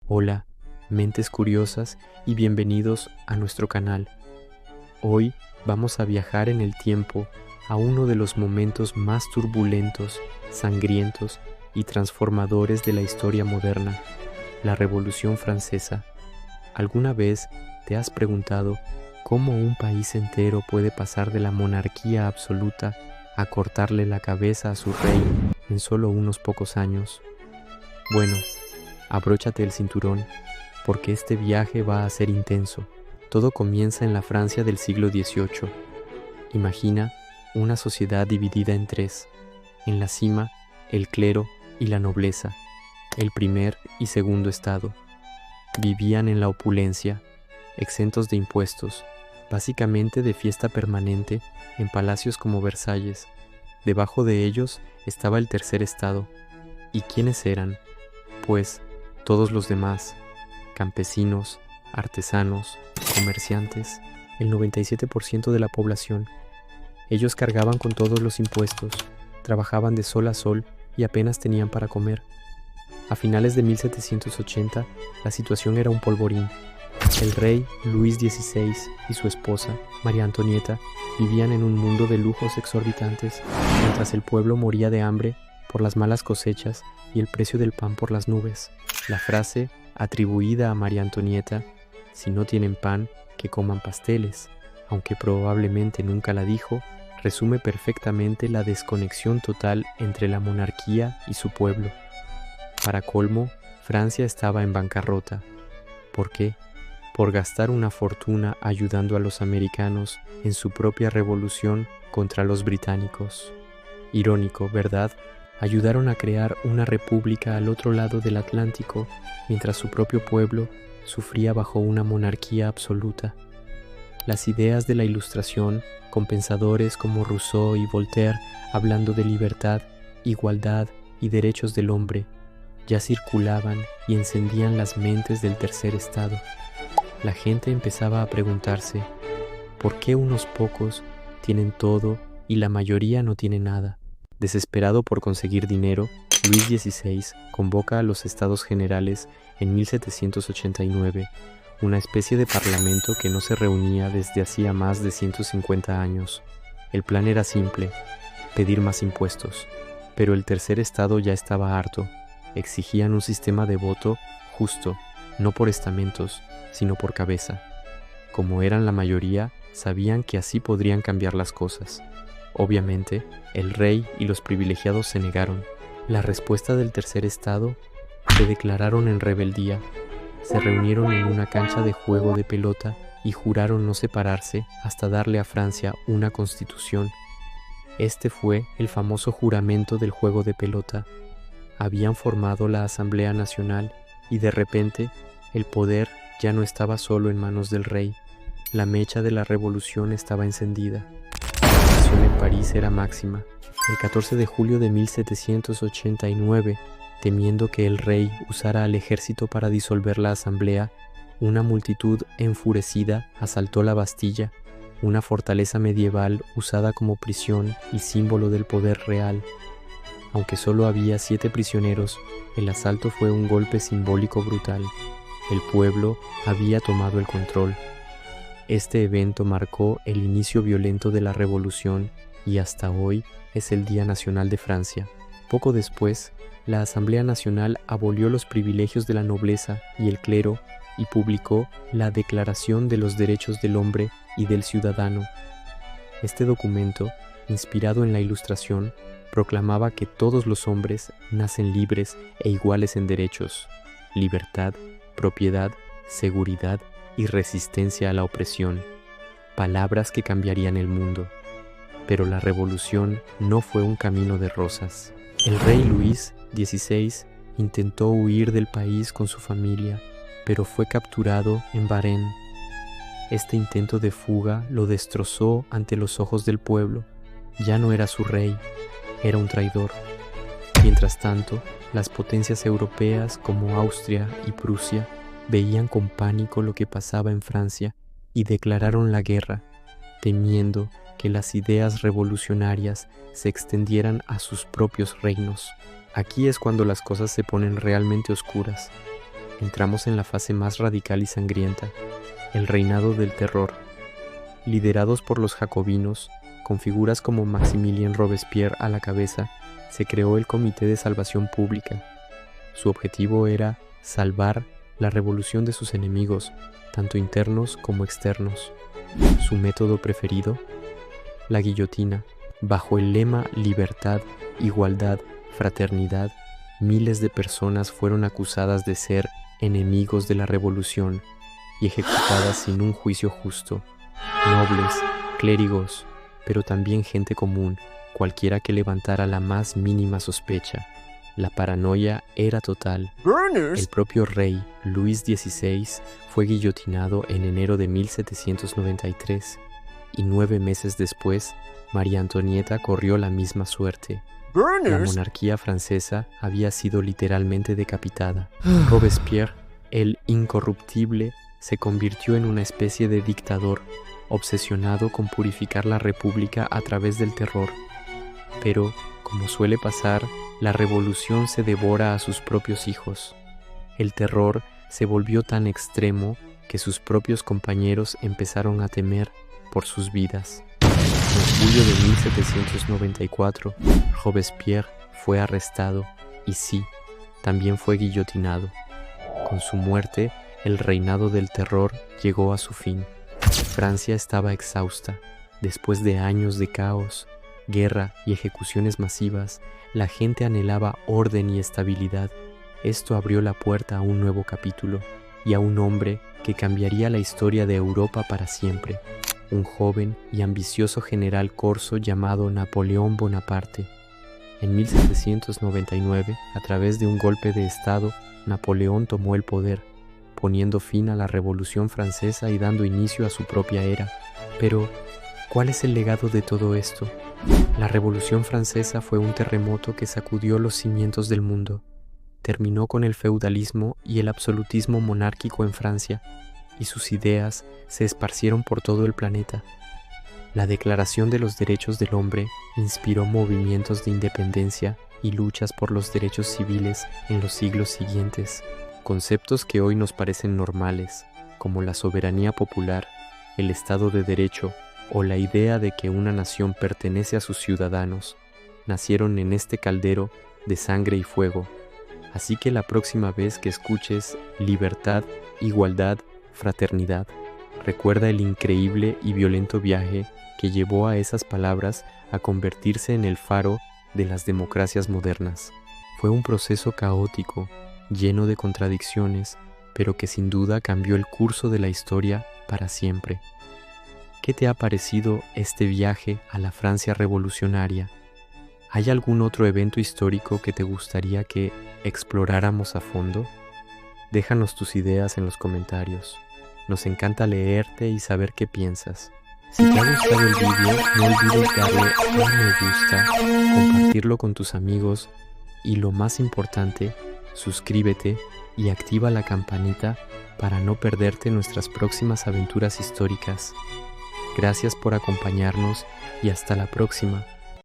Hola, mentes curiosas y bienvenidos a nuestro canal. Hoy vamos a viajar en el tiempo a uno de los momentos más turbulentos, sangrientos y transformadores de la historia moderna, la Revolución Francesa. ¿Alguna vez te has preguntado cómo un país entero puede pasar de la monarquía absoluta a cortarle la cabeza a su rey en solo unos pocos años? Bueno, abróchate el cinturón, porque este viaje va a ser intenso. Todo comienza en la Francia del siglo XVIII. Imagina una sociedad dividida en tres. En la cima, el clero y la nobleza, el primer y segundo estado. Vivían en la opulencia, exentos de impuestos, básicamente de fiesta permanente en palacios como Versalles. Debajo de ellos estaba el tercer estado. ¿Y quiénes eran? Pues todos los demás, campesinos, artesanos, comerciantes, el 97% de la población. Ellos cargaban con todos los impuestos, trabajaban de sol a sol y apenas tenían para comer. A finales de 1780, la situación era un polvorín. El rey Luis XVI y su esposa, María Antonieta, vivían en un mundo de lujos exorbitantes, mientras el pueblo moría de hambre por las malas cosechas y el precio del pan por las nubes. La frase atribuida a María Antonieta, si no tienen pan, que coman pasteles, aunque probablemente nunca la dijo, resume perfectamente la desconexión total entre la monarquía y su pueblo. Para colmo, Francia estaba en bancarrota. ¿Por qué? Por gastar una fortuna ayudando a los americanos en su propia revolución contra los británicos. Irónico, ¿verdad? Ayudaron a crear una república al otro lado del Atlántico, mientras su propio pueblo sufría bajo una monarquía absoluta. Las ideas de la Ilustración, con pensadores como Rousseau y Voltaire hablando de libertad, igualdad y derechos del hombre, ya circulaban y encendían las mentes del tercer estado. La gente empezaba a preguntarse, ¿por qué unos pocos tienen todo y la mayoría no tiene nada? Desesperado por conseguir dinero, Luis XVI convoca a los Estados Generales en 1789, una especie de parlamento que no se reunía desde hacía más de 150 años. El plan era simple, pedir más impuestos, pero el tercer estado ya estaba harto. Exigían un sistema de voto justo, no por estamentos, sino por cabeza. Como eran la mayoría, sabían que así podrían cambiar las cosas. Obviamente, el rey y los privilegiados se negaron. La respuesta del tercer estado: se declararon en rebeldía, se reunieron en una cancha de juego de pelota y juraron no separarse hasta darle a Francia una constitución. Este fue el famoso juramento del juego de pelota. Habían formado la Asamblea Nacional y de repente el poder ya no estaba solo en manos del rey. La mecha de la revolución estaba encendida. La tensión en París era máxima. El 14 de julio de 1789, temiendo que el rey usara al ejército para disolver la asamblea, una multitud enfurecida asaltó la Bastilla, una fortaleza medieval usada como prisión y símbolo del poder real. Aunque solo había 7 prisioneros, el asalto fue un golpe simbólico brutal. El pueblo había tomado el control. Este evento marcó el inicio violento de la revolución y hasta hoy es el Día Nacional de Francia. Poco después, la Asamblea Nacional abolió los privilegios de la nobleza y el clero y publicó la Declaración de los Derechos del Hombre y del Ciudadano. Este documento, inspirado en la Ilustración, proclamaba que todos los hombres nacen libres e iguales en derechos, libertad, propiedad, seguridad y resistencia a la opresión, palabras que cambiarían el mundo. Pero la revolución no fue un camino de rosas. El rey Luis XVI intentó huir del país con su familia, pero fue capturado en Varennes. Este intento de fuga lo destrozó ante los ojos del pueblo. Ya no era su rey, era un traidor. Mientras tanto, las potencias europeas como Austria y Prusia veían con pánico lo que pasaba en Francia y declararon la guerra, temiendo que las ideas revolucionarias se extendieran a sus propios reinos. Aquí es cuando las cosas se ponen realmente oscuras. entramos en la fase más radical y sangrienta, el reinado del terror. Liderados por los jacobinos, con figuras como Maximilien Robespierre a la cabeza, se creó el Comité de Salvación Pública. Su objetivo era salvar la revolución de sus enemigos, tanto internos como externos. Su método preferido, la guillotina. Bajo el lema Libertad, Igualdad, Fraternidad, miles de personas fueron acusadas de ser enemigos de la revolución y ejecutadas sin un juicio justo. Nobles, clérigos, pero también gente común, cualquiera que levantara la más mínima sospecha. La paranoia era total. El propio rey, Luis XVI, fue guillotinado en enero de 1793 y 9 meses después, María Antonieta corrió la misma suerte. La monarquía francesa había sido literalmente decapitada. Robespierre, el incorruptible, se convirtió en una especie de dictador, obsesionado con purificar la república a través del terror. Pero, como suele pasar, la revolución se devora a sus propios hijos. El terror se volvió tan extremo que sus propios compañeros empezaron a temer por sus vidas. En julio de 1794, Robespierre fue arrestado y sí, también fue guillotinado. Con su muerte, el reinado del terror llegó a su fin. Francia estaba exhausta. Después de años de caos, guerra y ejecuciones masivas, la gente anhelaba orden y estabilidad. Esto abrió la puerta a un nuevo capítulo y a un hombre que cambiaría la historia de Europa para siempre. Un joven y ambicioso general corso llamado Napoleón Bonaparte. En 1799, a través de un golpe de Estado, Napoleón tomó el poder, poniendo fin a la Revolución Francesa y dando inicio a su propia era. Pero, ¿cuál es el legado de todo esto? La Revolución Francesa fue un terremoto que sacudió los cimientos del mundo. Terminó con el feudalismo y el absolutismo monárquico en Francia, y sus ideas se esparcieron por todo el planeta. La Declaración de los Derechos del Hombre inspiró movimientos de independencia y luchas por los derechos civiles en los siglos siguientes. Conceptos que hoy nos parecen normales, como la soberanía popular, el Estado de Derecho o la idea de que una nación pertenece a sus ciudadanos, nacieron en este caldero de sangre y fuego. Así que la próxima vez que escuches libertad, igualdad, fraternidad, recuerda el increíble y violento viaje que llevó a esas palabras a convertirse en el faro de las democracias modernas. Fue un proceso caótico, lleno de contradicciones, pero que sin duda cambió el curso de la historia para siempre. ¿Qué te ha parecido este viaje a la Francia revolucionaria? ¿Hay algún otro evento histórico que te gustaría que exploráramos a fondo? Déjanos tus ideas en los comentarios. Nos encanta leerte y saber qué piensas. Si te ha gustado el vídeo, no olvides darle a me gusta, compartirlo con tus amigos y lo más importante, suscríbete y activa la campanita para no perderte nuestras próximas aventuras históricas. Gracias por acompañarnos y hasta la próxima.